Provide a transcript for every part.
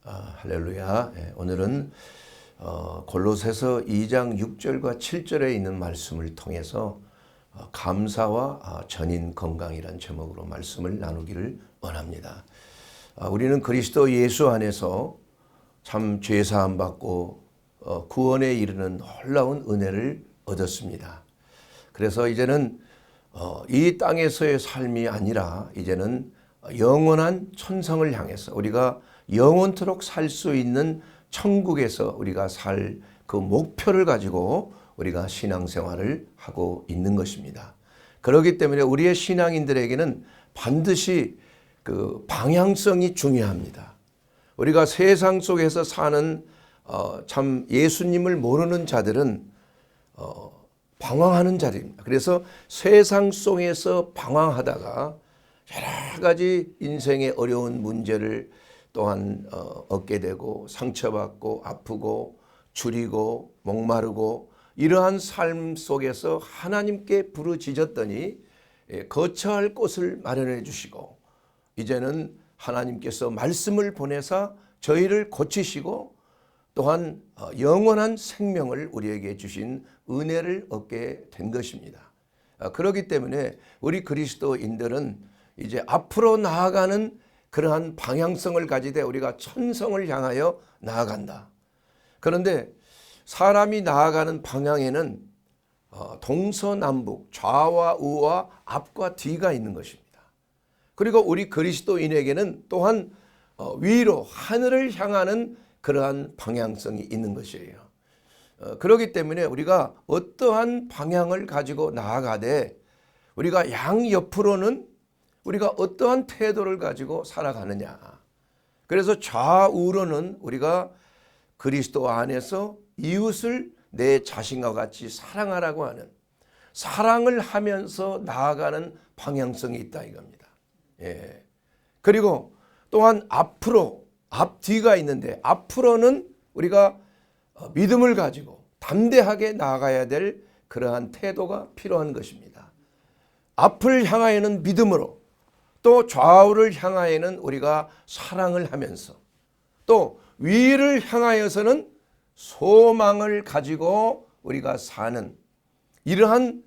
할렐루야. 오늘은 골로새서 2장 6절과 7절에 있는 말씀을 통해서 감사와 전인 건강이란 제목으로 말씀을 나누기를 원합니다. 우리는 그리스도 예수 안에서 참 죄사함 받고 구원에 이르는 놀라운 은혜를 얻었습니다. 그래서 이제는 이 땅에서의 삶이 아니라 이제는 영원한 천성을 향해서 우리가 영원토록 살 수 있는 천국에서 우리가 살 그 목표를 가지고 우리가 신앙생활을 하고 있는 것입니다. 그렇기 때문에 우리의 신앙인들에게는 반드시 그 방향성이 중요합니다. 우리가 세상 속에서 사는 참 예수님을 모르는 자들은 방황하는 자리입니다. 그래서 세상 속에서 방황하다가 여러 가지 인생의 어려운 문제를 또한 얻게 되고 상처받고 아프고 줄이고 목마르고 이러한 삶 속에서 하나님께 부르짖었더니 거처할 곳을 마련해 주시고 이제는 하나님께서 말씀을 보내사 저희를 고치시고 또한 영원한 생명을 우리에게 주신 은혜를 얻게 된 것입니다. 그렇기 때문에 우리 그리스도인들은 이제 앞으로 나아가는 그러한 방향성을 가지되 우리가 천성을 향하여 나아간다. 그런데 사람이 나아가는 방향에는 동서남북, 좌와 우와 앞과 뒤가 있는 것입니다. 그리고 우리 그리스도인에게는 또한 위로 하늘을 향하는 그러한 방향성이 있는 것이에요. 그렇기 때문에 우리가 어떠한 방향을 가지고 나아가되 우리가 양옆으로는 우리가 어떠한 태도를 가지고 살아가느냐. 그래서 좌우로는 우리가 그리스도 안에서 이웃을 내 자신과 같이 사랑하라고 하는 사랑을 하면서 나아가는 방향성이 있다 이겁니다. 그리고 또한 앞으로 앞뒤가 있는데 앞으로는 우리가 믿음을 가지고 담대하게 나아가야 될 그러한 태도가 필요한 것입니다. 앞을 향하여는 믿음으로 또 좌우를 향하여는 우리가 사랑을 하면서 또 위를 향하여서는 소망을 가지고 우리가 사는 이러한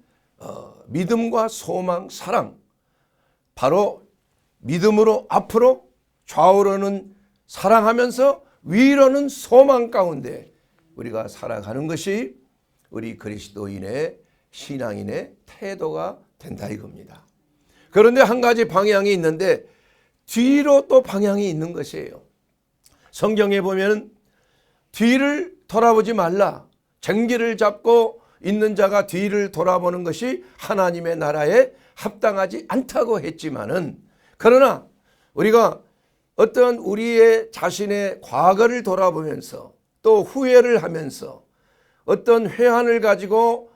믿음과 소망, 사랑 바로 믿음으로 앞으로 좌우로는 사랑하면서 위로는 소망 가운데 우리가 살아가는 것이 우리 그리스도인의 신앙인의 태도가 된다 이겁니다. 그런데 한 가지 방향이 있는데 뒤로 또 방향이 있는 것이에요. 성경에 보면 뒤를 돌아보지 말라. 쟁기를 잡고 있는 자가 뒤를 돌아보는 것이 하나님의 나라에 합당하지 않다고 했지만은 그러나 우리가 어떤 우리의 자신의 과거를 돌아보면서 또 후회를 하면서 어떤 회한을 가지고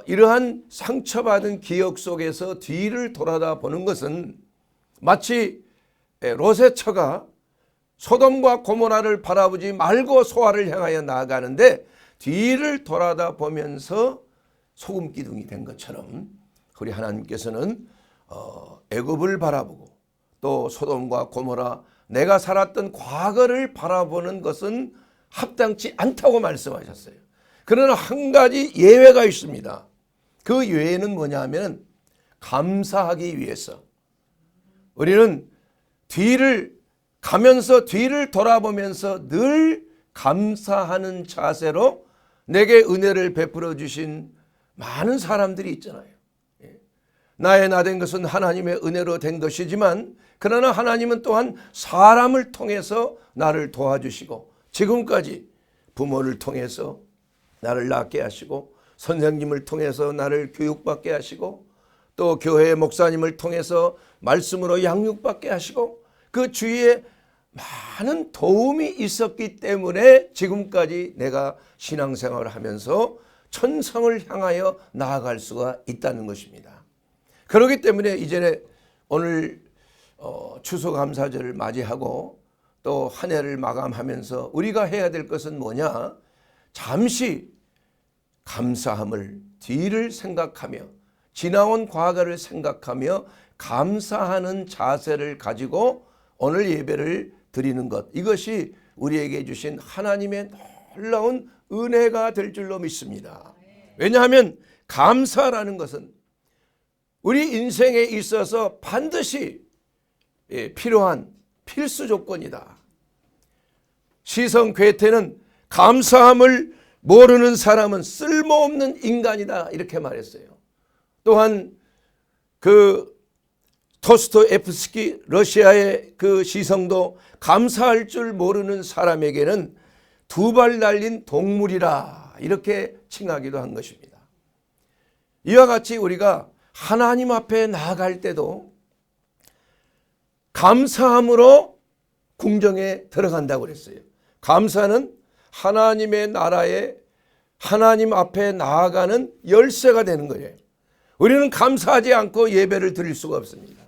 이러한 상처받은 기억 속에서 뒤를 돌아다보는 것은 마치 롯의 소돔과 고모라를 바라보지 말고 소아를 향하여 나아가는데 뒤를 돌아다보면서 소금 기둥이 된 것처럼 우리 하나님께서는 애굽을 바라보고 또 소돔과 고모라 내가 살았던 과거를 바라보는 것은 합당치 않다고 말씀하셨어요. 그러나 한 가지 예외가 있습니다. 그 예외는 뭐냐 하면 감사하기 위해서 우리는 뒤를 가면서 뒤를 돌아보면서 늘 감사하는 자세로 내게 은혜를 베풀어 주신 많은 사람들이 있잖아요. 나의 나 된 것은 하나님의 은혜로 된 것이지만 그러나 하나님은 또한 사람을 통해서 나를 도와주시고 지금까지 부모를 통해서 나를 낳게 하시고 선생님을 통해서 나를 교육받게 하시고 또 교회 목사님을 통해서 말씀으로 양육받게 하시고 그 주위에 많은 도움이 있었기 때문에 지금까지 내가 신앙생활을 하면서 천성을 향하여 나아갈 수가 있다는 것입니다. 그렇기 때문에 이제 오늘 추수감사절을 맞이하고 또 한 해를 마감하면서 우리가 해야 될 것은 뭐냐? 잠시 감사함을 뒤를 생각하며 지나온 과거를 생각하며 감사하는 자세를 가지고 오늘 예배를 드리는 것, 이것이 우리에게 주신 하나님의 놀라운 은혜가 될 줄로 믿습니다. 왜냐하면 감사라는 것은 우리 인생에 있어서 반드시 필요한 필수 조건이다. 시성 괴테는 감사함을 모르는 사람은 쓸모없는 인간이다 이렇게 말했어요. 또한 그 도스토옙스키 러시아의 그 시성도 감사할 줄 모르는 사람에게는 두 발 달린 동물이라 이렇게 칭하기도 한 것입니다. 이와 같이 우리가 하나님 앞에 나아갈 때도 감사함으로 궁정에 들어간다고 그랬어요. 감사는 하나님의 나라에 하나님 앞에 나아가는 열쇠가 되는 거예요. 우리는 감사하지 않고 예배를 드릴 수가 없습니다.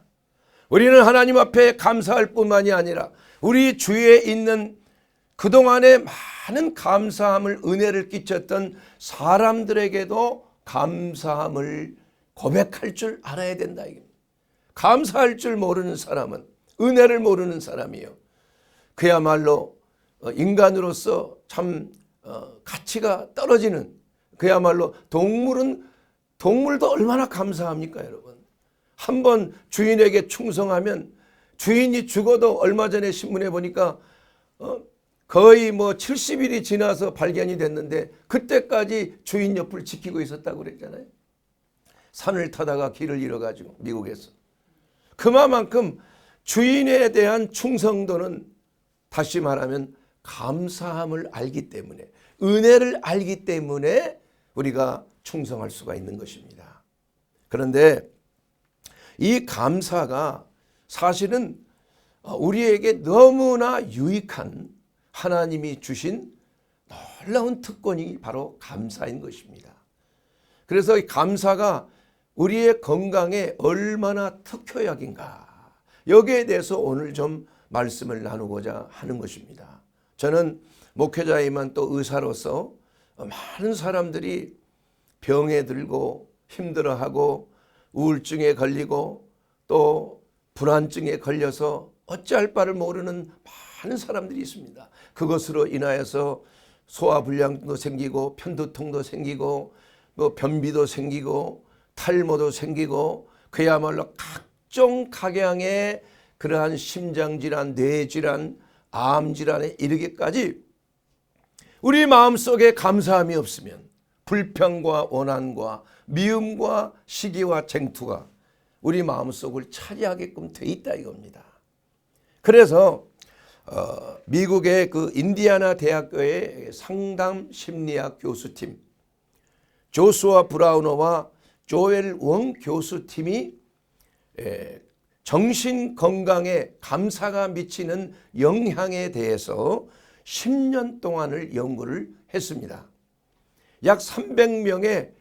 우리는 하나님 앞에 감사할 뿐만이 아니라 우리 주위에 있는 그동안에 많은 감사함을 은혜를 끼쳤던 사람들에게도 감사함을 고백할 줄 알아야 된다. 감사할 줄 모르는 사람은 은혜를 모르는 사람이요. 그야말로 인간으로서 참 가치가 떨어지는 그야말로 동물도 얼마나 감사합니까 여러분. 한번 주인에게 충성하면 주인이 죽어도 얼마 전에 신문에 보니까 거의 70일이 지나서 발견이 됐는데 그때까지 주인 옆을 지키고 있었다고 그랬잖아요. 산을 타다가 길을 잃어가지고 미국에서. 그만큼 주인에 대한 충성도는 다시 말하면 감사함을 알기 때문에 은혜를 알기 때문에 우리가 충성할 수가 있는 것입니다. 그런데 이 감사가 사실은 우리에게 너무나 유익한 하나님이 주신 놀라운 특권이 바로 감사인 것입니다. 그래서 이 감사가 우리의 건강에 얼마나 특효약인가 여기에 대해서 오늘 좀 말씀을 나누고자 하는 것입니다. 저는 목회자이면 또 의사로서 많은 사람들이 병에 들고 힘들어하고 우울증에 걸리고 또 불안증에 걸려서 어찌할 바를 모르는 많은 사람들이 있습니다. 그것으로 인하여서 소화불량도 생기고 편두통도 생기고 변비도 생기고 탈모도 생기고 그야말로 각종 각양의 그러한 심장질환, 뇌질환, 암질환에 이르기까지 우리 마음속에 감사함이 없으면 불평과 원한과 미움과 시기와 쟁투가 우리 마음속을 차지하게끔 돼 있다 이겁니다. 그래서 미국의 그 인디애나 대학교의 상담 심리학 교수팀 조슈아 브라우너와 조엘 웡 교수팀이 정신 건강에 감사가 미치는 영향에 대해서 10년 동안을 연구를 했습니다. 약 300명의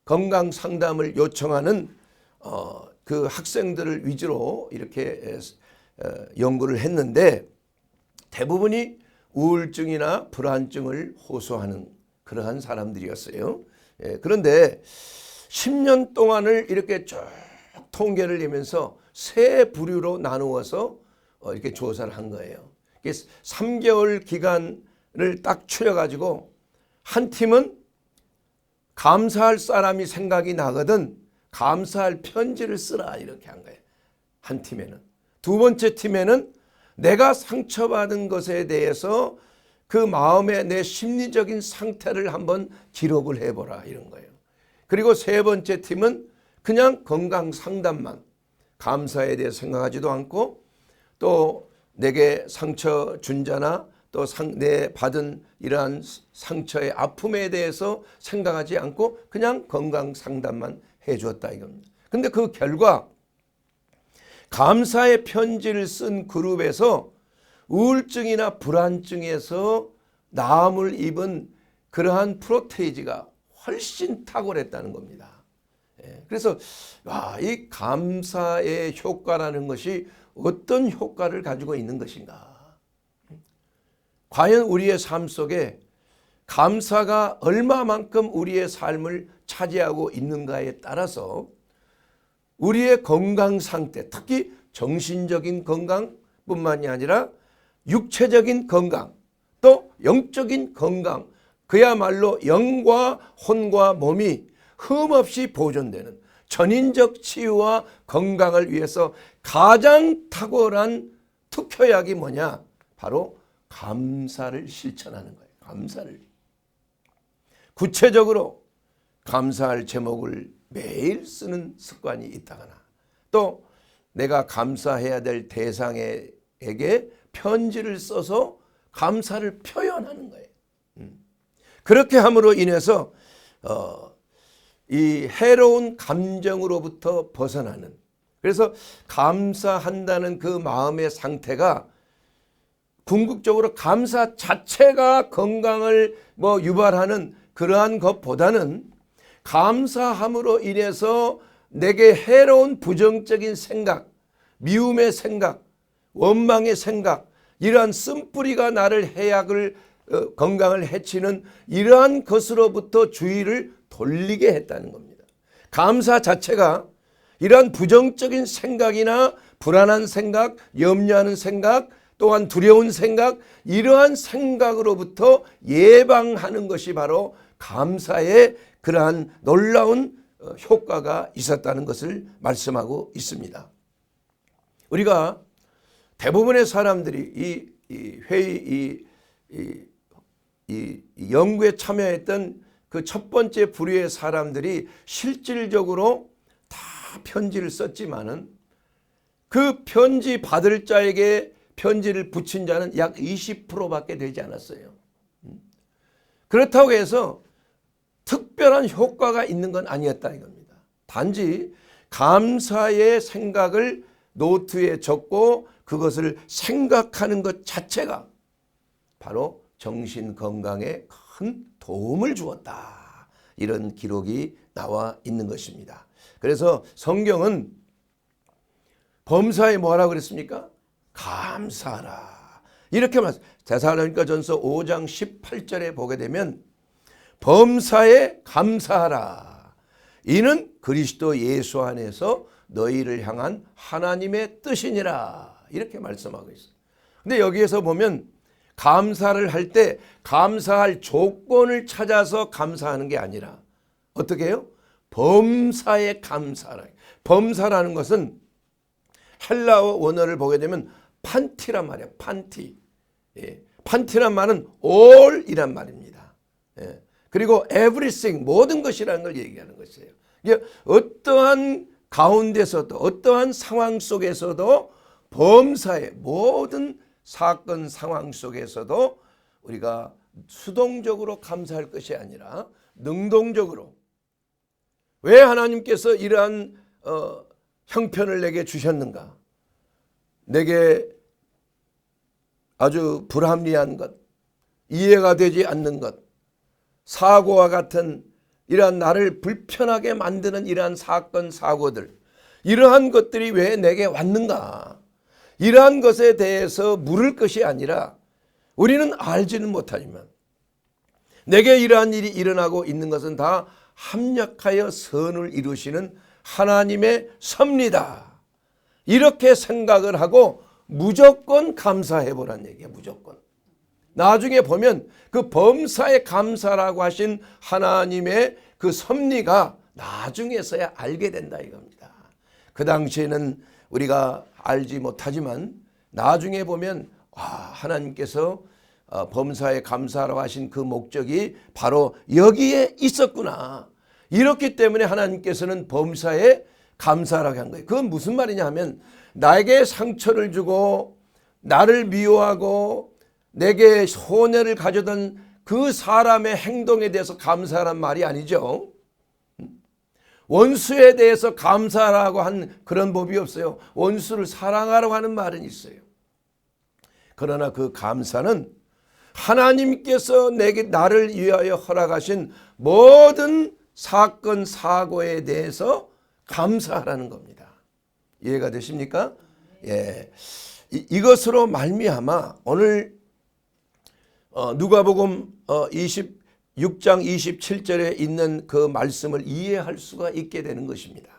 건강 상담을 요청하는 그 학생들을 위주로 이렇게 연구를 했는데 대부분이 우울증이나 불안증을 호소하는 그러한 사람들이었어요. 그런데 10년 동안을 이렇게 쭉 통계를 내면서 세 부류로 나누어서 이렇게 조사를 한 거예요. 3개월 기간을 딱 추려가지고 한 팀은 감사할 사람이 생각이 나거든 감사할 편지를 쓰라 이렇게 한 거예요. 한 팀에는. 두 번째 팀에는 내가 상처받은 것에 대해서 그 마음의 내 심리적인 상태를 한번 기록을 해보라 이런 거예요. 그리고 세 번째 팀은 그냥 건강 상담만 감사에 대해 생각하지도 않고 또 내게 상처 준 자나 또 내 받은 이러한 상처의 아픔에 대해서 생각하지 않고 그냥 건강 상담만 해주었다 이겁니다. 근데 그 결과 감사의 편지를 쓴 그룹에서 우울증이나 불안증에서 나음을 입은 그러한 프로테이지가 훨씬 탁월했다는 겁니다. 그래서 이 감사의 효과라는 것이 어떤 효과를 가지고 있는 것인가? 과연 우리의 삶 속에 감사가 얼마만큼 우리의 삶을 차지하고 있는가에 따라서 우리의 건강 상태, 특히 정신적인 건강뿐만이 아니라 육체적인 건강, 또 영적인 건강, 그야말로 영과 혼과 몸이 흠없이 보존되는 전인적 치유와 건강을 위해서 가장 탁월한 특효약이 뭐냐? 바로 감사를 실천하는 거예요. 감사를. 구체적으로 감사할 제목을 매일 쓰는 습관이 있다거나, 또 내가 감사해야 될 대상에게 편지를 써서 감사를 표현하는 거예요. 그렇게 함으로 인해서 이 해로운 감정으로부터 벗어나는, 그래서 감사한다는 그 마음의 상태가 궁극적으로 감사 자체가 건강을 유발하는 그러한 것보다는 감사함으로 인해서 내게 해로운 부정적인 생각, 미움의 생각, 원망의 생각, 이러한 쓴뿌리가 나를 건강을 해치는 이러한 것으로부터 주의를 돌리게 했다는 겁니다. 감사 자체가 이러한 부정적인 생각이나 불안한 생각, 염려하는 생각, 또한 두려운 생각, 이러한 생각으로부터 예방하는 것이 바로 감사의 그러한 놀라운 효과가 있었다는 것을 말씀하고 있습니다. 우리가 대부분의 사람들이 이 회의, 이 연구에 참여했던 그 첫 번째 부류의 사람들이 실질적으로 다 편지를 썼지만은 그 편지 받을 자에게 편지를 붙인 자는 약 20%밖에 되지 않았어요. 그렇다고 해서 특별한 효과가 있는 건 아니었다 이겁니다. 단지 감사의 생각을 노트에 적고 그것을 생각하는 것 자체가 바로 정신 건강에 큰 도움을 주었다. 이런 기록이 나와 있는 것입니다. 그래서 성경은 범사에 뭐라고 그랬습니까? 감사하라. 이렇게 데살로니가전서 5장 18절에 보게 되면 범사에 감사하라. 이는 그리스도 예수 안에서 너희를 향한 하나님의 뜻이니라. 이렇게 말씀하고 있어요. 근데 여기에서 보면 감사를 할 때 감사할 조건을 찾아서 감사하는 게 아니라 어떻게 해요? 범사에 감사하라. 범사라는 것은 헬라어 원어를 보게 되면 판티란 말이에요. 판티. 판티란 말은 all이란 말입니다. 그리고 everything, 모든 것이라는 걸 얘기하는 것이에요. 어떠한 가운데서도, 어떠한 상황 속에서도 범사의 모든 사건 상황 속에서도 우리가 수동적으로 감사할 것이 아니라 능동적으로, 왜 하나님께서 이러한 형편을 내게 주셨는가? 내게 아주 불합리한 것, 이해가 되지 않는 것, 사고와 같은 이러한 나를 불편하게 만드는 이러한 사건 사고들, 이러한 것들이 왜 내게 왔는가? 이러한 것에 대해서 물을 것이 아니라 우리는 알지는 못하지만 내게 이러한 일이 일어나고 있는 것은 다 합력하여 선을 이루시는 하나님의 섭리다. 이렇게 생각을 하고 무조건 감사해 보란 얘기야. 무조건. 나중에 보면 그 범사에 감사라고 하신 하나님의 그 섭리가 나중에서야 알게 된다 이겁니다. 그 당시에는 우리가 알지 못하지만 나중에 보면 하나님께서 범사에 감사라고 하신 그 목적이 바로 여기에 있었구나. 이렇기 때문에 하나님께서는 범사에 감사라고 한 거예요. 그건 무슨 말이냐 하면 나에게 상처를 주고 나를 미워하고 내게 손해를 가져던 그 사람의 행동에 대해서 감사란 말이 아니죠. 원수에 대해서 감사라고 한 그런 법이 없어요. 원수를 사랑하라고 하는 말은 있어요. 그러나 그 감사는 하나님께서 나를 위하여 허락하신 모든 사건 사고에 대해서 감사하라는 겁니다. 이해가 되십니까? 예. 이것으로 말미암아 오늘 누가복음 26장 27절에 있는 그 말씀을 이해할 수가 있게 되는 것입니다.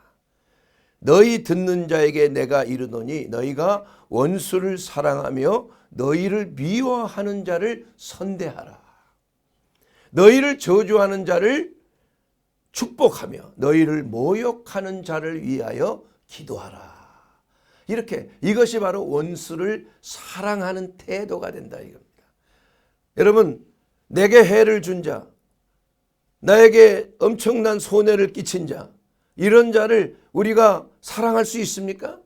너희 듣는 자에게 내가 이르노니 너희가 원수를 사랑하며 너희를 미워하는 자를 선대하라. 너희를 저주하는 자를 축복하며 너희를 모욕하는 자를 위하여 기도하라. 이렇게 이것이 바로 원수를 사랑하는 태도가 된다 이겁니다. 여러분, 내게 해를 준 자, 나에게 엄청난 손해를 끼친 자, 이런 자를 우리가 사랑할 수 있습니까?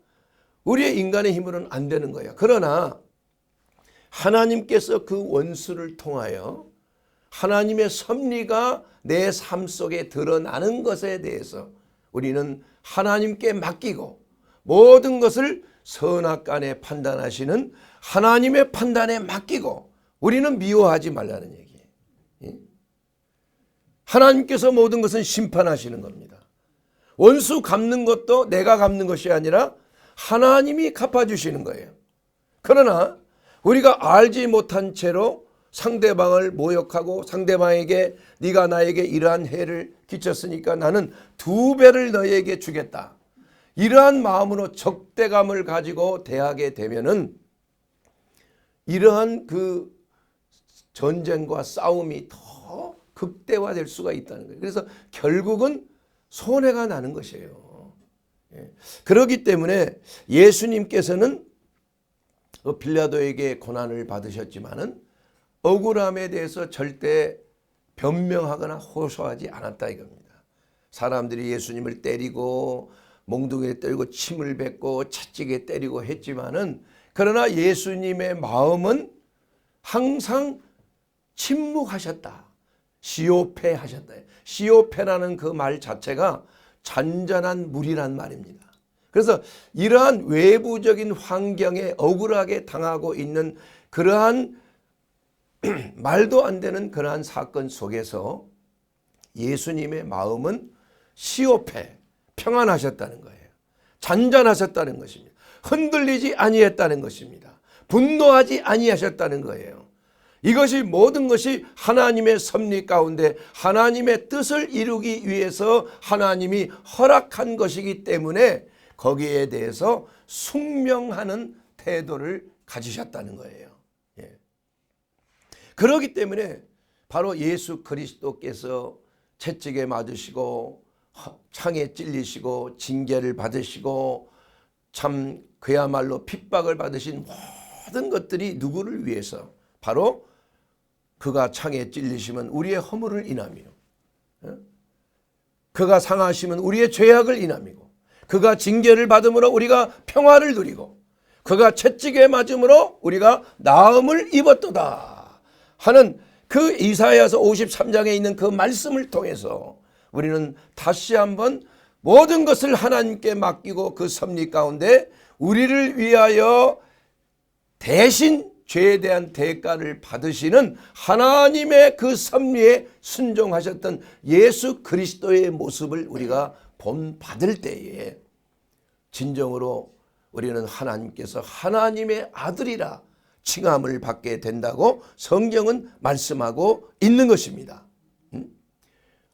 우리의 인간의 힘으로는 안 되는 거예요. 그러나 하나님께서 그 원수를 통하여 하나님의 섭리가 내 삶 속에 드러나는 것에 대해서 우리는 하나님께 맡기고 모든 것을 선악간에 판단하시는 하나님의 판단에 맡기고 우리는 미워하지 말라는 얘기예요. 하나님께서 모든 것은 심판하시는 겁니다. 원수 갚는 것도 내가 갚는 것이 아니라 하나님이 갚아주시는 거예요. 그러나 우리가 알지 못한 채로 상대방을 모욕하고 상대방에게 네가 나에게 이러한 해를 끼쳤으니까 나는 2배를 너에게 주겠다. 이러한 마음으로 적대감을 가지고 대하게 되면은 이러한 그 전쟁과 싸움이 더 극대화될 수가 있다는 거예요. 그래서 결국은 손해가 나는 것이에요. 그렇기 때문에 예수님께서는 빌라도에게 고난을 받으셨지만은 억울함에 대해서 절대 변명하거나 호소하지 않았다 이겁니다. 사람들이 예수님을 때리고 몽둥이에 때리고 침을 뱉고 채찍에 때리고 했지만은 그러나 예수님의 마음은 항상 침묵하셨다. 시오페 하셨다. 시오페라는 그 말 자체가 잔잔한 물이란 말입니다. 그래서 이러한 외부적인 환경에 억울하게 당하고 있는 그러한 말도 안 되는 그러한 사건 속에서 예수님의 마음은 시오페, 평안하셨다는 거예요. 잔잔하셨다는 것입니다. 흔들리지 아니했다는 것입니다. 분노하지 아니하셨다는 거예요. 이것이 모든 것이 하나님의 섭리 가운데 하나님의 뜻을 이루기 위해서 하나님이 허락한 것이기 때문에 거기에 대해서 숙명하는 태도를 가지셨다는 거예요. 그렇기 때문에 바로 예수 그리스도께서 채찍에 맞으시고 창에 찔리시고 징계를 받으시고 참 그야말로 핍박을 받으신 모든 것들이 누구를 위해서? 바로 그가 창에 찔리시면 우리의 허물을 인하며 그가 상하시면 우리의 죄악을 인함이고 그가 징계를 받음으로 우리가 평화를 누리고 그가 채찍에 맞음으로 우리가 나음을 입었도다 하는 그 이사야서 53장에 있는 그 말씀을 통해서 우리는 다시 한번 모든 것을 하나님께 맡기고 그 섭리 가운데 우리를 위하여 대신 죄에 대한 대가를 받으시는 하나님의 그 섭리에 순종하셨던 예수 그리스도의 모습을 우리가 본받을 때에 진정으로 우리는 하나님께서 하나님의 아들이라 칭함을 받게 된다고 성경은 말씀하고 있는 것입니다.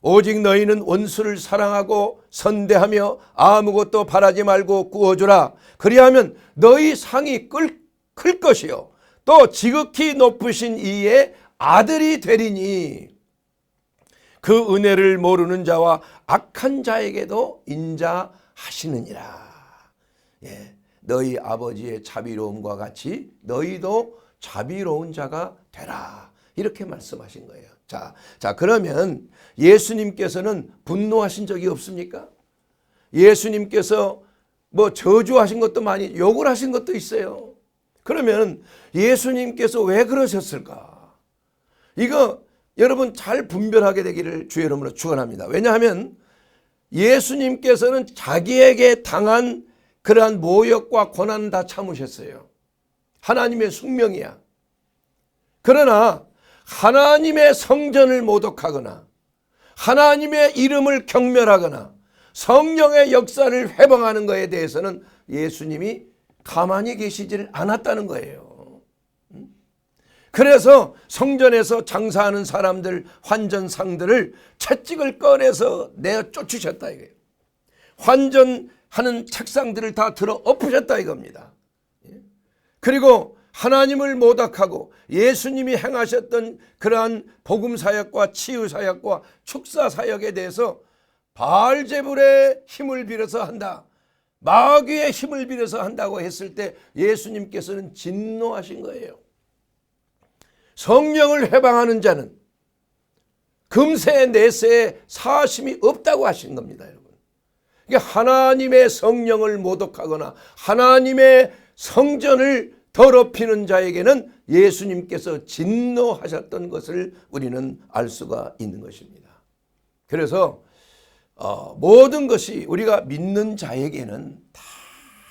오직 너희는 원수를 사랑하고 선대하며 아무것도 바라지 말고 구워주라. 그리하면 너희 상이 클 것이요 또 지극히 높으신 이의 아들이 되리니 그 은혜를 모르는 자와 악한 자에게도 인자하시느니라. 너희 아버지의 자비로움과 같이 너희도 자비로운 자가 되라. 이렇게 말씀하신 거예요. 자 그러면 예수님께서는 분노하신 적이 없습니까? 예수님께서 뭐 저주하신 것도 많이 욕을 하신 것도 있어요. 그러면 예수님께서 왜 그러셨을까? 이거 여러분 잘 분별하게 되기를 주의 이름으로 축원합니다. 왜냐하면 예수님께서는 자기에게 당한 그러한 모욕과 고난은 다 참으셨어요. 하나님의 숙명이야. 그러나 하나님의 성전을 모독하거나 하나님의 이름을 경멸하거나 성령의 역사를 회방하는 것에 대해서는 예수님이 가만히 계시지를 않았다는 거예요. 그래서 성전에서 장사하는 사람들, 환전상들을 채찍을 꺼내서 내어 쫓으셨다 이거예요. 환전하는 책상들을 다 들어 엎으셨다 이겁니다. 그리고 하나님을 모독하고 예수님이 행하셨던 그러한 복음사역과 치유사역과 축사사역에 대해서 바알제불의 힘을 빌어서 한다, 마귀의 힘을 빌어서 한다고 했을 때 예수님께서는 진노하신 거예요. 성령을 해방하는 자는 금세 내세에 사심이 없다고 하신 겁니다, 여러분. 그러니까 하나님의 성령을 모독하거나 하나님의 성전을 더럽히는 자에게는 예수님께서 진노하셨던 것을 우리는 알 수가 있는 것입니다. 그래서 모든 것이 우리가 믿는 자에게는 다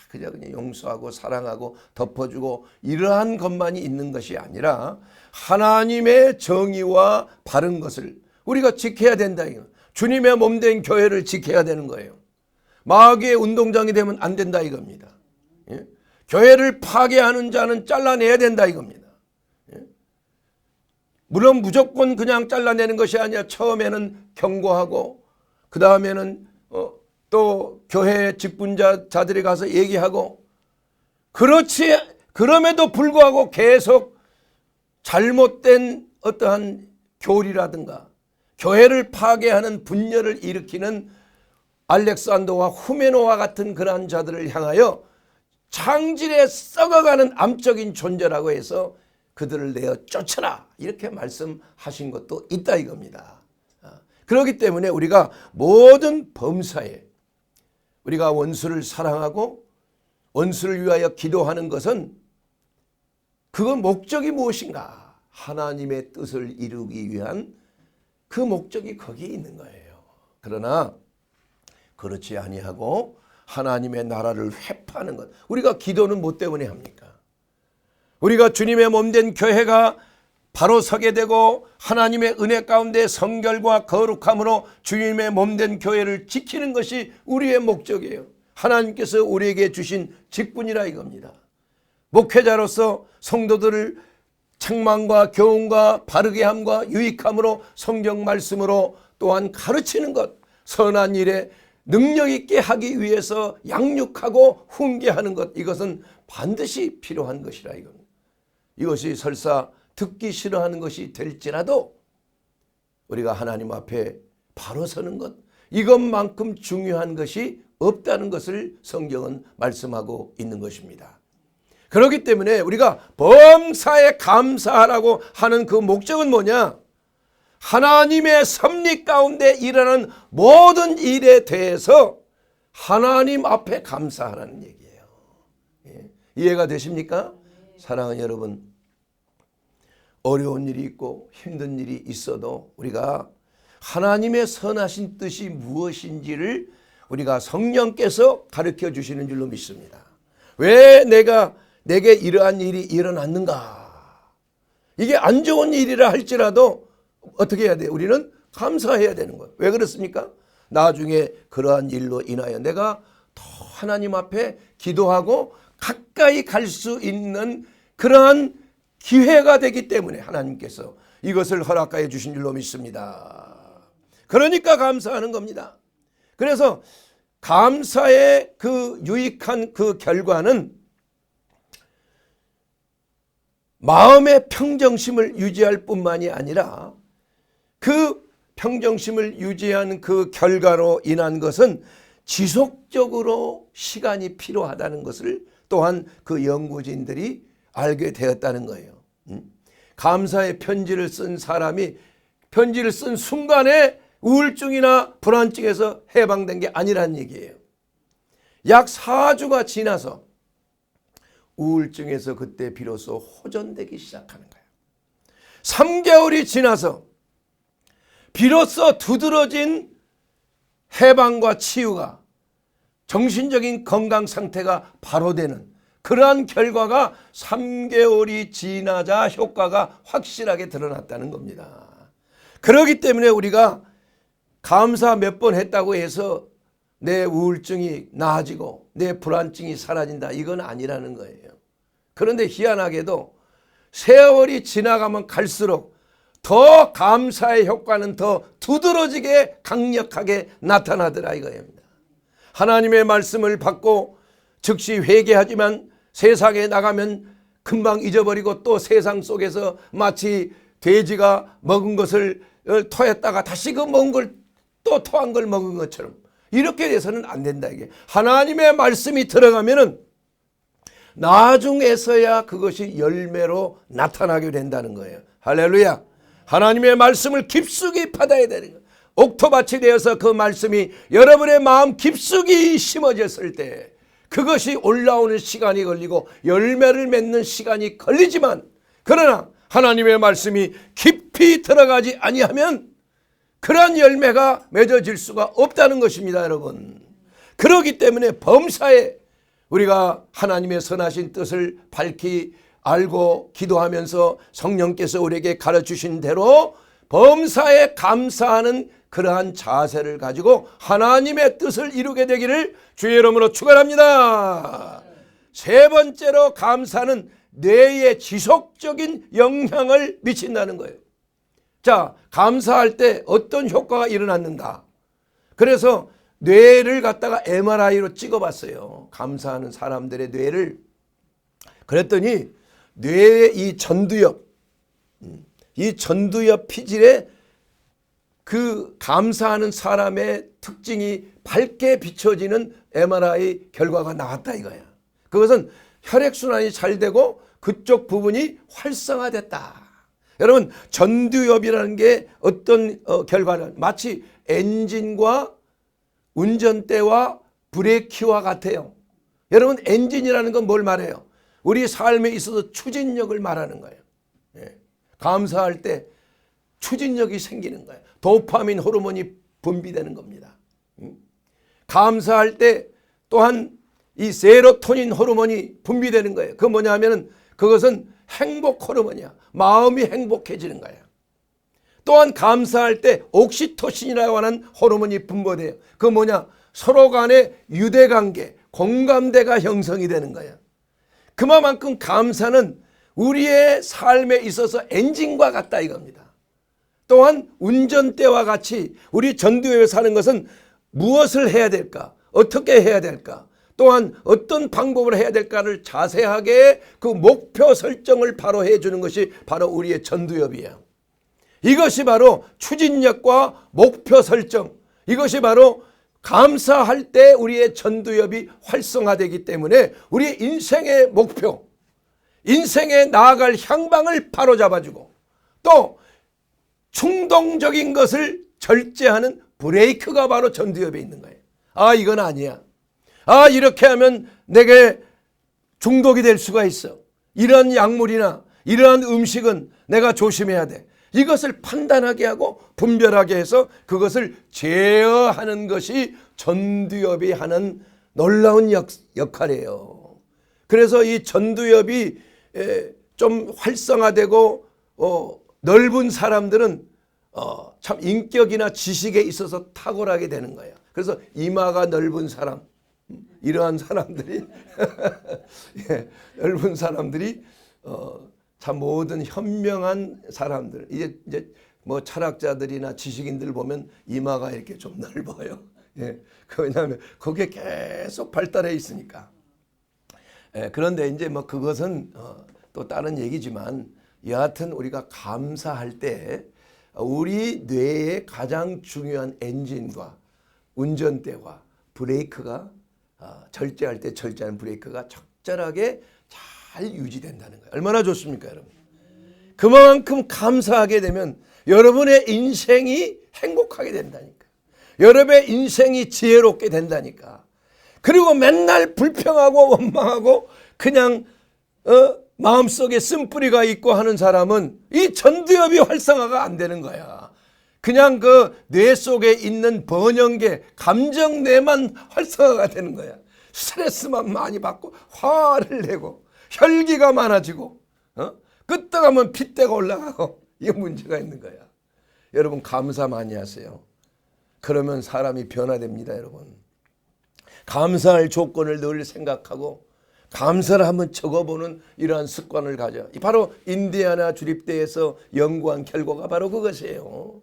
그냥 용서하고 사랑하고 덮어주고 이러한 것만이 있는 것이 아니라 하나님의 정의와 바른 것을 우리가 지켜야 된다. 주님의 몸된 교회를 지켜야 되는 거예요. 마귀의 운동장이 되면 안 된다 이겁니다. 예? 교회를 파괴하는 자는 잘라내야 된다 이겁니다. 예? 물론 무조건 그냥 잘라내는 것이 아니라 처음에는 경고하고 그 다음에는 또 교회 직분자들이 가서 얘기하고, 그럼에도 불구하고 계속 잘못된 어떠한 교리라든가 교회를 파괴하는 분열을 일으키는 알렉산더와 후메노와 같은 그러한 자들을 향하여 창질에 썩어가는 암적인 존재라고 해서 그들을 내어 쫓아라 이렇게 말씀하신 것도 있다 이겁니다. 그렇기 때문에 우리가 모든 범사에 우리가 원수를 사랑하고 원수를 위하여 기도하는 것은 그건 목적이 무엇인가? 하나님의 뜻을 이루기 위한 그 목적이 거기에 있는 거예요. 그러나 그렇지 아니하고 하나님의 나라를 회파하는 것, 우리가 기도는 뭐 때문에 합니까? 우리가 주님의 몸된 교회가 바로 서게 되고 하나님의 은혜 가운데 성결과 거룩함으로 주님의 몸된 교회를 지키는 것이 우리의 목적이에요. 하나님께서 우리에게 주신 직분이라 이겁니다. 목회자로서 성도들을 책망과 교훈과 바르게 함과 유익함으로 성경 말씀으로 또한 가르치는 것, 선한 일에 능력 있게 하기 위해서 양육하고 훈계하는 것, 이것은 반드시 필요한 것이라 이겁니다. 이것이 설사 듣기 싫어하는 것이 될지라도 우리가 하나님 앞에 바로 서는 것, 이것만큼 중요한 것이 없다는 것을 성경은 말씀하고 있는 것입니다. 그렇기 때문에 우리가 범사에 감사하라고 하는 그 목적은 뭐냐? 하나님의 섭리 가운데 일어나는 모든 일에 대해서 하나님 앞에 감사하라는 얘기예요. 예. 이해가 되십니까? 사랑하는 여러분, 어려운 일이 있고 힘든 일이 있어도 우리가 하나님의 선하신 뜻이 무엇인지를 우리가 성령께서 가르쳐 주시는 줄로 믿습니다. 왜 내게 이러한 일이 일어났는가? 이게 안 좋은 일이라 할지라도 어떻게 해야 돼요? 우리는 감사해야 되는 거예요. 왜 그렇습니까? 나중에 그러한 일로 인하여 내가 더 하나님 앞에 기도하고 가까이 갈 수 있는 그러한 기회가 되기 때문에 하나님께서 이것을 허락하여 주신 줄로 믿습니다. 그러니까 감사하는 겁니다. 그래서 감사의 그 유익한 그 결과는 마음의 평정심을 유지할 뿐만이 아니라 그 평정심을 유지하는 그 결과로 인한 것은 지속적으로 시간이 필요하다는 것을 또한 그 연구진들이 알게 되었다는 거예요. 감사의 편지를 쓴 사람이 편지를 쓴 순간에 우울증이나 불안증에서 해방된 게 아니란 얘기예요. 약 4주가 지나서 우울증에서 그때 비로소 호전되기 시작하는 거예요. 3개월이 지나서 비로소 두드러진 해방과 치유가, 정신적인 건강 상태가 바로 되는 그러한 결과가 3개월이 지나자 효과가 확실하게 드러났다는 겁니다. 그렇기 때문에 우리가 감사 몇 번 했다고 해서 내 우울증이 나아지고 내 불안증이 사라진다, 이건 아니라는 거예요. 그런데 희한하게도 세월이 지나가면 갈수록 더 감사의 효과는 더 두드러지게 강력하게 나타나더라 이거입니다. 하나님의 말씀을 받고 즉시 회개하지만 세상에 나가면 금방 잊어버리고 또 세상 속에서 마치 돼지가 먹은 것을 토했다가 다시 그 먹은 걸 또 토한 걸 먹은 것처럼 이렇게 돼서는 안 된다. 이게 하나님의 말씀이 들어가면은 나중에서야 그것이 열매로 나타나게 된다는 거예요. 할렐루야. 하나님의 말씀을 깊숙이 받아야 되는 거예요. 옥토밭이 되어서 그 말씀이 여러분의 마음 깊숙이 심어졌을 때 그것이 올라오는 시간이 걸리고 열매를 맺는 시간이 걸리지만, 그러나 하나님의 말씀이 깊이 들어가지 아니하면 그러한 열매가 맺어질 수가 없다는 것입니다, 여러분. 그렇기 때문에 범사에 우리가 하나님의 선하신 뜻을 밝히 알고 기도하면서 성령께서 우리에게 가르치신 대로 범사에 감사하는 그러한 자세를 가지고 하나님의 뜻을 이루게 되기를 주의 이름으로 축원합니다. 세 번째로, 감사는 뇌에 지속적인 영향을 미친다는 거예요. 자, 감사할 때 어떤 효과가 일어났는가? 그래서 뇌를 갖다가 MRI로 찍어봤어요. 감사하는 사람들의 뇌를. 그랬더니 뇌의 이 전두엽 피질에 그 감사하는 사람의 특징이 밝게 비춰지는 MRI 결과가 나왔다 이거야. 그것은 혈액순환이 잘 되고 그쪽 부분이 활성화됐다. 여러분, 전두엽이라는 게 어떤 결과는 마치 엔진과 운전대와 브레이크와 같아요. 여러분, 엔진이라는 건 뭘 말해요? 우리 삶에 있어서 추진력을 말하는 거예요. 예. 감사할 때 추진력이 생기는 거예요. 도파민 호르몬이 분비되는 겁니다. 감사할 때 또한 이 세로토닌 호르몬이 분비되는 거예요. 그건 뭐냐 하면은 그것은 행복 호르몬이야. 마음이 행복해지는 거예요. 또한 감사할 때 옥시토신이라고 하는 호르몬이 분비돼요. 그건 뭐냐? 서로 간의 유대관계, 공감대가 형성이 되는 거예요. 그만큼 감사는 우리의 삶에 있어서 엔진과 같다 이겁니다. 또한 운전대와 같이 우리 전두엽에 사는 것은 무엇을 해야 될까? 어떻게 해야 될까? 또한 어떤 방법을 해야 될까를 자세하게 그 목표 설정을 바로 해주는 것이 바로 우리의 전두엽이에요. 이것이 바로 추진력과 목표 설정, 이것이 바로 감사할 때 우리의 전두엽이 활성화되기 때문에 우리의 인생의 목표, 인생에 나아갈 향방을 바로잡아주고 또 충동적인 것을 절제하는 브레이크가 바로 전두엽에 있는 거예요. 아, 이건 아니야. 아, 이렇게 하면 내게 중독이 될 수가 있어. 이러한 약물이나 이러한 음식은 내가 조심해야 돼. 이것을 판단하게 하고 분별하게 해서 그것을 제어하는 것이 전두엽이 하는 놀라운 역할이에요. 그래서 이 전두엽이 좀 활성화되고 넓은 사람들은 참 인격이나 지식에 있어서 탁월하게 되는 거예요. 그래서 이마가 넓은 사람, 이러한 사람들이 예, 넓은 사람들이 참 모든 현명한 사람들, 이제 뭐 철학자들이나 지식인들 보면 이마가 이렇게 좀 넓어요. 예, 왜냐하면 거기에 계속 발달해 있으니까. 예, 그런데 이제 뭐 그것은 또 다른 얘기지만 여하튼 우리가 감사할 때 우리 뇌의 가장 중요한 엔진과 운전대와 브레이크가 절제할 때 절제하는 브레이크가 적절하게 잘 유지된다는 거예요. 얼마나 좋습니까, 여러분? 그만큼 감사하게 되면 여러분의 인생이 행복하게 된다니까. 여러분의 인생이 지혜롭게 된다니까. 그리고 맨날 불평하고 원망하고 그냥 마음속에 쓴뿌리가 있고 하는 사람은 이 전두엽이 활성화가 안 되는 거야. 그냥 그 뇌 속에 있는 번영계, 감정뇌만 활성화가 되는 거야. 스트레스만 많이 받고 화를 내고 혈기가 많아지고 끄떡하면 핏대가 올라가고 이게 문제가 있는 거야. 여러분, 감사 많이 하세요. 그러면 사람이 변화됩니다, 여러분. 감사할 조건을 늘 생각하고 감사를 한번 적어보는 이러한 습관을 가져. 바로 인디아나 주립대에서 연구한 결과가 바로 그것이에요.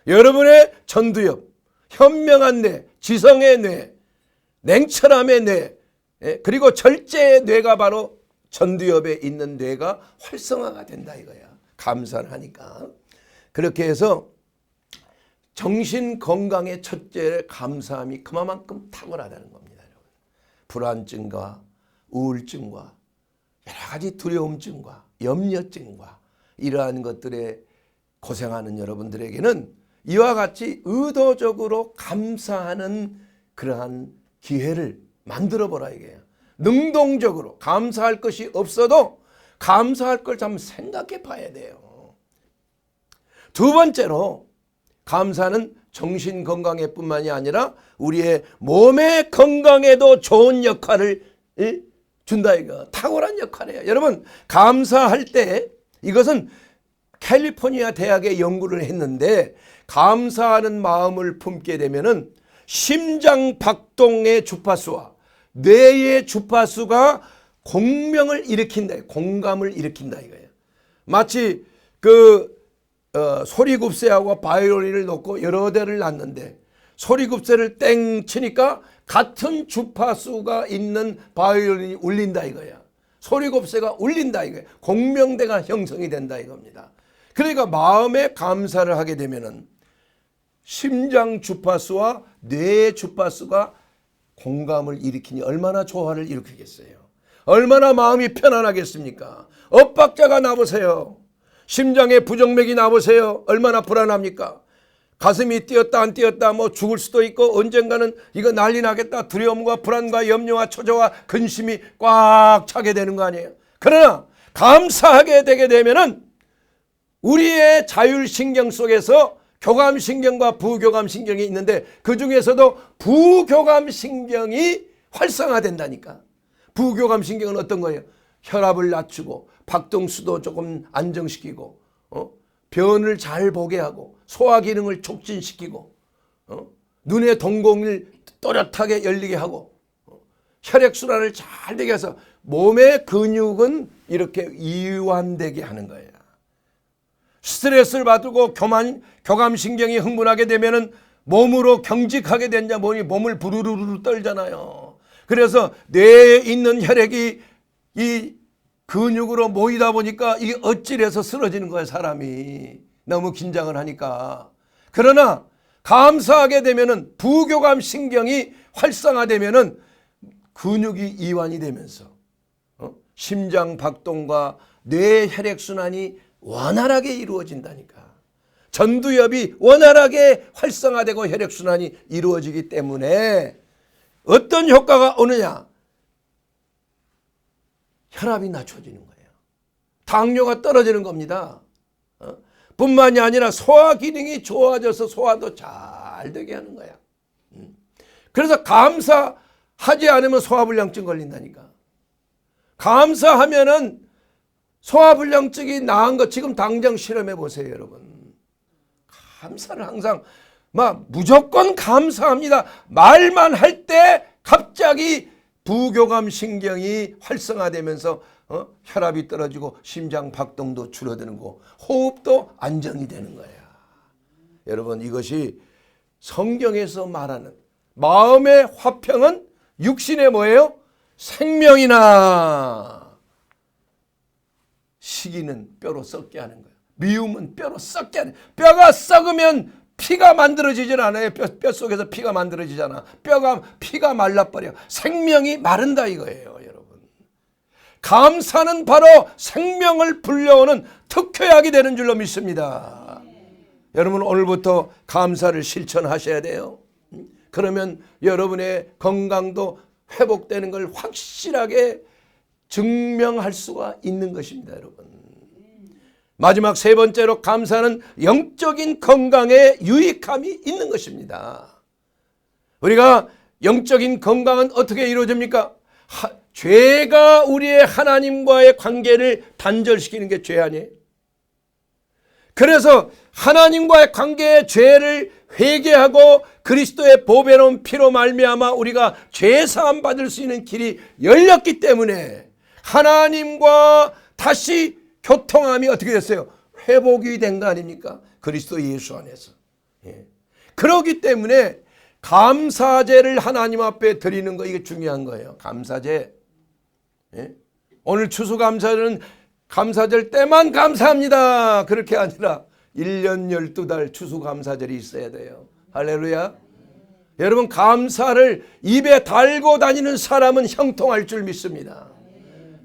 여러분의 전두엽, 현명한 뇌, 지성의 뇌, 냉철함의 뇌, 그리고 절제의 뇌가 바로 전두엽에 있는 뇌가 활성화가 된다 이거야. 감사를 하니까. 그렇게 해서 정신 건강의 첫째 감사함이 그만큼 탁월하다는 겁니다. 여러분. 불안증과 우울증과 여러 가지 두려움증과 염려증과 이러한 것들에 고생하는 여러분들에게는 이와 같이 의도적으로 감사하는 그러한 기회를 만들어 보라 이게요. 능동적으로 감사할 것이 없어도 감사할 걸 좀 생각해 봐야 돼요. 두 번째로 감사는 정신 건강에 뿐만이 아니라 우리의 몸의 건강에도 좋은 역할을 준다 이거. 탁월한 역할이에요. 여러분 감사할 때 이것은 캘리포니아 대학에 연구를 했는데 감사하는 마음을 품게 되면은 심장 박동의 주파수와 뇌의 주파수가 공명을 일으킨다. 공감을 일으킨다 이거예요. 마치 소리굽새하고 바이올린을 놓고 여러 대를 놨는데 소리굽새를 땡 치니까 같은 주파수가 있는 바이올린이 울린다 이거야. 소리곱새가 울린다 이거야. 공명대가 형성이 된다 이겁니다. 그러니까 마음에 감사를 하게 되면은 심장 주파수와 뇌의 주파수가 공감을 일으키니 얼마나 조화를 일으키겠어요. 얼마나 마음이 편안하겠습니까? 엇박자가 나보세요. 심장에 부정맥이 나보세요. 얼마나 불안합니까? 가슴이 뛰었다 안 뛰었다 뭐 죽을 수도 있고 언젠가는 이거 난리 나겠다. 두려움과 불안과 염려와 초조와 근심이 꽉 차게 되는 거 아니에요. 그러나 감사하게 되게 되면은 우리의 자율신경 속에서 교감신경과 부교감신경이 있는데 그 중에서도 부교감신경이 활성화된다니까. 부교감신경은 어떤 거예요? 혈압을 낮추고 박동수도 조금 안정시키고 변을 잘 보게 하고 소화기능을 촉진시키고 눈의 동공을 또렷하게 열리게 하고 혈액순환을 잘 되게 해서 몸의 근육은 이렇게 이완되게 하는 거예요. 스트레스를 받고 교감신경이 흥분하게 되면은 몸으로 경직하게 된자 몸을 부르르르 떨잖아요. 그래서 뇌에 있는 혈액이 이 근육으로 모이다 보니까 이게 어찌래서 쓰러지는 거예요. 사람이 너무 긴장을 하니까. 그러나 감사하게 되면은 부교감신경이 활성화되면은 근육이 이완이 되면서 심장 박동과 뇌 혈액순환이 원활하게 이루어진다니까. 전두엽이 원활하게 활성화되고 혈액순환이 이루어지기 때문에 어떤 효과가 오느냐? 혈압이 낮춰지는 거예요. 당뇨가 떨어지는 겁니다. 뿐만이 아니라 소화 기능이 좋아져서 소화도 잘 되게 하는 거야. 그래서 감사하지 않으면 소화불량증 걸린다니까. 감사하면은 소화불량증이 나은 거 지금 당장 실험해 보세요, 여러분. 감사를 항상 무조건 감사합니다. 말만 할 때 갑자기 부교감신경이 활성화되면서 혈압이 떨어지고 심장 박동도 줄어드는 거, 호흡도 안정이 되는 거야. 여러분 이것이 성경에서 말하는 마음의 화평은 육신의 뭐예요? 생명이나 시기는 뼈로 썩게 하는 거예요. 미움은 뼈로 썩게 하는 거예요. 뼈가 썩으면 피가 만들어지질 않아요. 뼈 속에서 피가 만들어지잖아. 피가 말라버려. 생명이 마른다 이거예요, 여러분. 감사는 바로 생명을 불려오는 특효약이 되는 줄로 믿습니다. 여러분 오늘부터 감사를 실천하셔야 돼요. 그러면 여러분의 건강도 회복되는 걸 확실하게 증명할 수가 있는 것입니다, 여러분. 마지막 세 번째로 감사는 영적인 건강에 유익함이 있는 것입니다. 우리가 영적인 건강은 어떻게 이루어집니까? 죄가 우리의 하나님과의 관계를 단절시키는 게 죄 아니에요? 그래서 하나님과의 관계의 죄를 회개하고 그리스도의 보배로운 피로 말미암아 우리가 죄사함 받을 수 있는 길이 열렸기 때문에 하나님과 다시 교통함이 어떻게 됐어요? 회복이 된 거 아닙니까? 그리스도 예수 안에서. 그렇기 때문에 감사제를 하나님 앞에 드리는 거 이게 중요한 거예요. 감사제. 오늘 추수감사절은 감사절 때만 감사합니다. 그렇게 아니라 1년 12달 추수감사절이 있어야 돼요. 할렐루야. 여러분, 감사를 입에 달고 다니는 사람은 형통할 줄 믿습니다.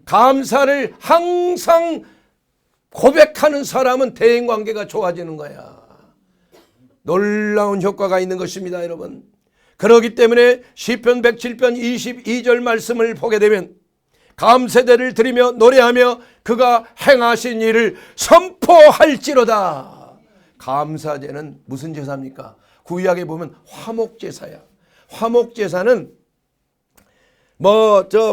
감사를 항상 고백하는 사람은 대인관계가 좋아지는 거야. 놀라운 효과가 있는 것입니다, 여러분. 그렇기 때문에 시편 107편 22절 말씀을 보게 되면 감사제를 드리며 노래하며 그가 행하신 일을 선포할지로다. 감사제는 무슨 제사입니까? 구약에 보면 화목제사야. 화목제사는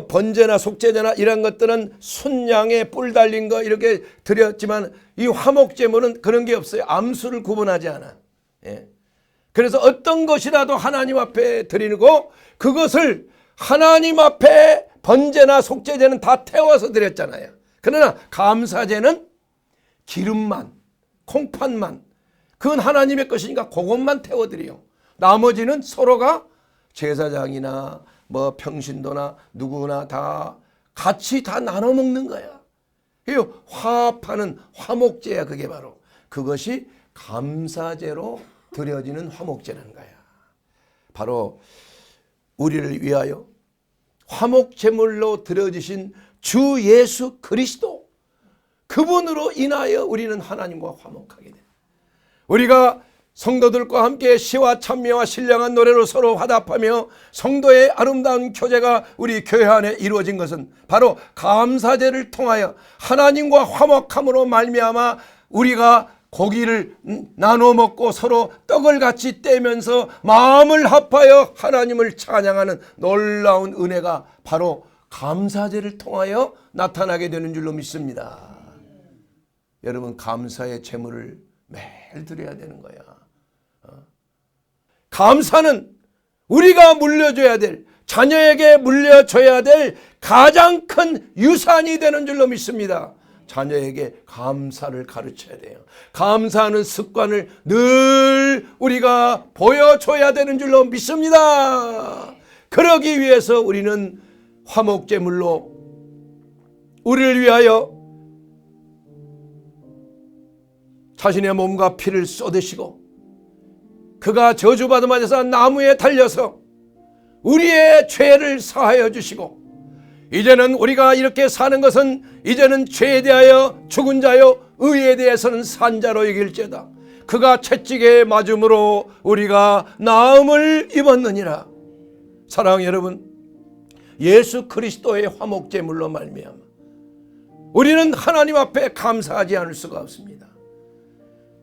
번제나 속제제나 이런 것들은 순양에 뿔 달린 거 이렇게 드렸지만 이 화목제물은 그런 게 없어요. 암수를 구분하지 않아. 예. 그래서 어떤 것이라도 하나님 앞에 드리고 그것을 하나님 앞에 번제나 속제제는 다 태워서 드렸잖아요. 그러나 감사제는 기름만, 콩팥만, 그건 하나님의 것이니까 그것만 태워드려요. 나머지는 서로가 제사장이나 평신도나 누구나 다 같이 다 나눠 먹는 거야. 화합하는 화목제야. 그게 바로 그것이 감사제로 드려지는 화목제라는 거야. 바로 우리를 위하여 화목제물로 드려지신 주 예수 그리스도, 그분으로 인하여 우리는 하나님과 화목하게 돼. 우리가 성도들과 함께 시와 찬미와 신령한 노래로 서로 화답하며 성도의 아름다운 교제가 우리 교회 안에 이루어진 것은 바로 감사제를 통하여 하나님과 화목함으로 말미암아 우리가 고기를 나눠 먹고 서로 떡을 같이 떼면서 마음을 합하여 하나님을 찬양하는 놀라운 은혜가 바로 감사제를 통하여 나타나게 되는 줄로 믿습니다. 여러분, 감사의 제물을 매일 드려야 되는 거야. 감사는 우리가 물려줘야 될, 자녀에게 물려줘야 될 가장 큰 유산이 되는 줄로 믿습니다. 자녀에게 감사를 가르쳐야 돼요. 감사하는 습관을 늘 우리가 보여줘야 되는 줄로 믿습니다. 그러기 위해서 우리는 화목제물로 우리를 위하여 자신의 몸과 피를 쏟으시고 그가 저주받음에 대해서 나무에 달려서 우리의 죄를 사하여 주시고 이제는 우리가 이렇게 사는 것은 이제는 죄에 대하여 죽은 자요 의에 대해서는 산 자로 여길지어다. 그가 채찍에 맞음으로 우리가 나음을 입었느니라. 사랑하는 여러분, 예수 그리스도의 화목제물로 말미암아 우리는 하나님 앞에 감사하지 않을 수가 없습니다.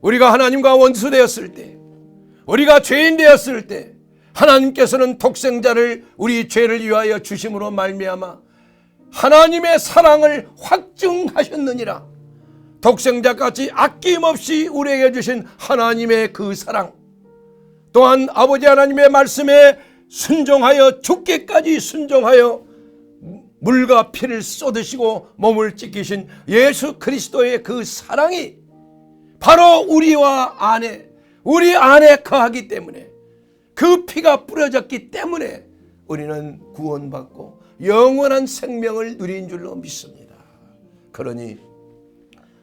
우리가 하나님과 원수되었을 때, 우리가 죄인 되었을 때 하나님께서는 독생자를 우리 죄를 위하여 주심으로 말미암아 하나님의 사랑을 확증하셨느니라. 독생자까지 아낌없이 우리에게 주신 하나님의 그 사랑, 또한 아버지 하나님의 말씀에 순종하여 죽기까지 순종하여 물과 피를 쏟으시고 몸을 찢기신 예수 그리스도의 그 사랑이 바로 우리 안에 거하기 때문에, 그 피가 뿌려졌기 때문에 우리는 구원받고 영원한 생명을 누린 줄로 믿습니다. 그러니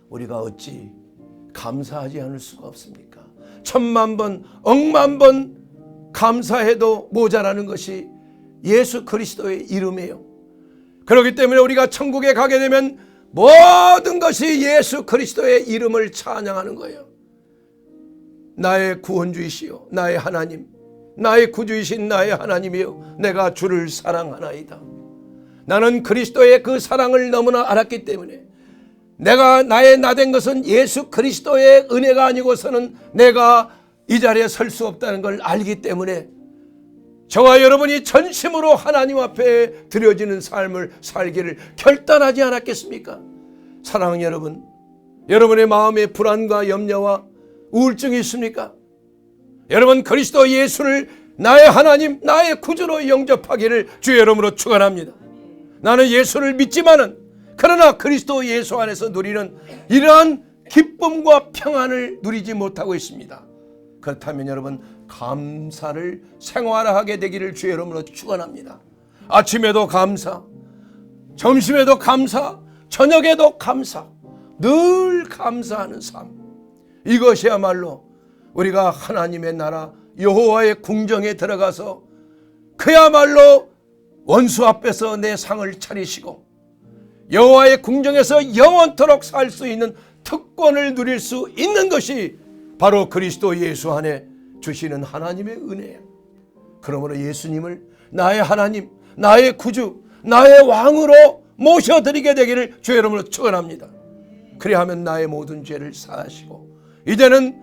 우리가 어찌 감사하지 않을 수가 없습니까? 10,000,000번, 억만 번 감사해도 모자라는 것이 예수 그리스도의 이름이에요. 그렇기 때문에 우리가 천국에 가게 되면 모든 것이 예수 그리스도의 이름을 찬양하는 거예요. 나의 구원주이시요, 나의 하나님, 나의 구주이신 나의 하나님이요, 내가 주를 사랑하나이다. 나는 그리스도의 그 사랑을 너무나 알았기 때문에 나의 나된 것은 예수 그리스도의 은혜가 아니고서는 내가 이 자리에 설 수 없다는 걸 알기 때문에 저와 여러분이 전심으로 하나님 앞에 드려지는 삶을 살기를 결단하지 않았겠습니까? 사랑하는 여러분, 여러분의 마음에 불안과 염려와 우울증이 있습니까? 여러분, 그리스도 예수를 나의 하나님, 나의 구주로 영접하기를 주의 이름으로 축원합니다. 나는 예수를 믿지만은 그러나 그리스도 예수 안에서 누리는 이러한 기쁨과 평안을 누리지 못하고 있습니다. 그렇다면 여러분, 감사를 생활하게 되기를 주의 이름으로 축원합니다. 아침에도 감사, 점심에도 감사, 저녁에도 감사, 늘 감사하는 삶. 이것이야말로 우리가 하나님의 나라 여호와의 궁정에 들어가서 그야말로 원수 앞에서 내 상을 차리시고 여호와의 궁정에서 영원토록 살 수 있는 특권을 누릴 수 있는 것이 바로 그리스도 예수 안에 주시는 하나님의 은혜야. 그러므로 예수님을 나의 하나님, 나의 구주, 나의 왕으로 모셔드리게 되기를 주의 이름으로 축원합니다. 그리하면 나의 모든 죄를 사하시고 이제는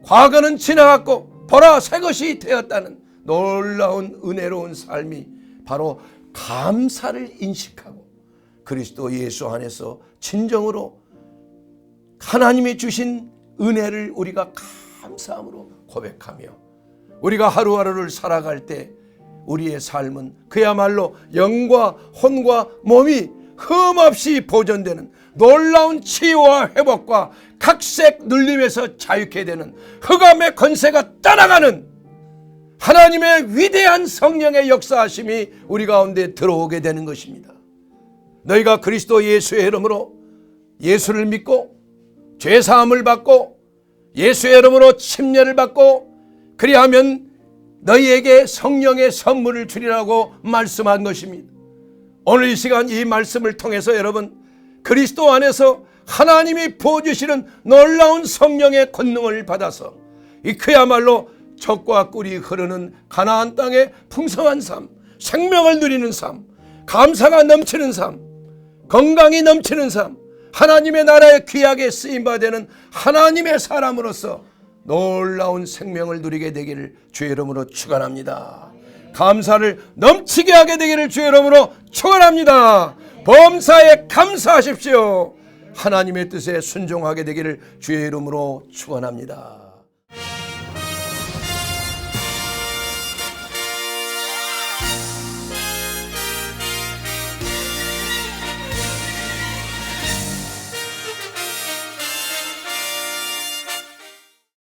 과거는 지나갔고 보라 새것이 되었다는 놀라운 은혜로운 삶이 바로 감사를 인식하고 그리스도 예수 안에서 진정으로 하나님이 주신 은혜를 우리가 감사함으로 고백하며 우리가 하루하루를 살아갈 때 우리의 삶은 그야말로 영과 혼과 몸이 흠없이 보존되는 놀라운 치유와 회복과 각색 눌림에서 자유케 되는 흑암의 권세가 떠나가는 하나님의 위대한 성령의 역사하심이 우리 가운데 들어오게 되는 것입니다. 너희가 그리스도 예수의 이름으로 예수를 믿고 죄사함을 받고 예수의 이름으로 침례를 받고 그리하면 너희에게 성령의 선물을 주리라고 말씀한 것입니다. 오늘 이 시간 이 말씀을 통해서 여러분 그리스도 안에서 하나님이 부어주시는 놀라운 성령의 권능을 받아서 이 그야말로 젖과 꿀이 흐르는 가나안 땅의 풍성한 삶, 생명을 누리는 삶, 감사가 넘치는 삶, 건강이 넘치는 삶, 하나님의 나라에 귀하게 쓰임받는 하나님의 사람으로서 놀라운 생명을 누리게 되기를 주의 이름으로 축원합니다. 감사를 넘치게 하게 되기를 주의 이름으로 축원합니다. 범사에 감사하십시오. 하나님의 뜻에 순종하게 되기를 주의 이름으로 축원합니다.